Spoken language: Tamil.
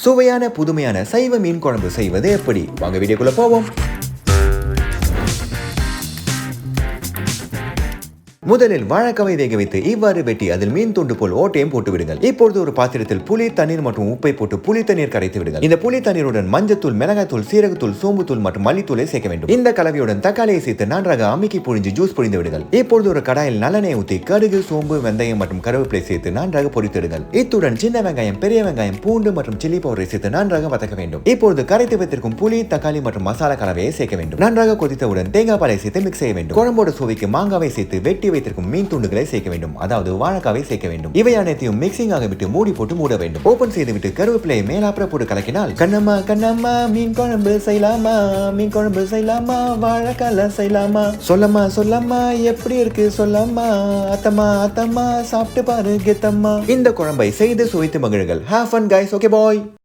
சுவையான புதுமையான சைவ மீன் குழம்பு செய்வது எப்படி? வாங்க வீடியோக்குள்ள போவோம். முதலில் வாழைக்காவை வேக வைத்து இவ்வாறு வெட்டி அதில் மீன் துண்டு போல் ஓட்டையும் போட்டு விடுங்கள். இப்பொழுது ஒரு பாத்திரத்தில் புளி தண்ணீர் மற்றும் உப்பை போட்டு புளி தண்ணீர் கரைத்து விடுங்கள். இந்த புளி தண்ணீருடன் மஞ்சத்தூள், மிளகாய்த்தூள், சீரகத்தூள், சோம்புத்தூள் மற்றும் மல்லித்தூளை சேர்க்க வேண்டும். இந்த கலவையுடன் தக்காளியை சேர்த்து நன்றாக அமுக்கி புழிஞ்சு ஜூஸ் புழிந்து விடுங்கள். இப்பொழுது ஒரு கடாயில் நல்லெண்ணெய் ஊற்றி கடுகு, சோம்பு, வெந்தயம் மற்றும் கருவேப்பிலை சேர்த்து நன்றாக பொரித்திடுங்கள். இத்துடன் சின்ன வெங்காயம், பெரிய வெங்காயம், பூண்டு மற்றும் சில்லி பவுடரை சேர்த்து நன்றாக வதக்க வேண்டும். இப்பொழுது கரைத்து வைத்திருக்கும் புளி, தக்காளி மற்றும் மசாலா கலவையை சேர்க்க வேண்டும். நன்றாக கொதித்தவுடன் தேங்காய் பாலை சேர்த்து மிக்ஸ் செய்ய வேண்டும். குழம்போட சுவைக்கு மாங்காவை சேர்த்து வெட்டி வைத்திருக்கும் மீன் துண்டுகளை சேர்க்க வேண்டும். அதாவது வாழைக்காவை சேர்க்க வேண்டும். இவை அனைத்தையும் மிக்சிங் ஆக விட்டு மூடி போட்டு மூட வேண்டும். ஓபன் செய்து விட்டு கருவேப்பிலையை மேலாப்புற போட்டு கலக்கினால் கண்ணம்மா கண்ணம்மா மீன் குழம்பு செய்யலாமா, மீன் குழம்பு செய்யலாமா, வாழைக்கால செய்யலாமா, சொல்லம்மா சொல்லம்மா எப்படி இருக்கு சொல்லம்மா, அத்தம்மா அத்தம்மா சாப்பிட்டு பாரு கெத்தம்மா. இந்த குழம்பை செய்து சுவைத்து மகிழுங்கள். Have fun guys. Okay bye.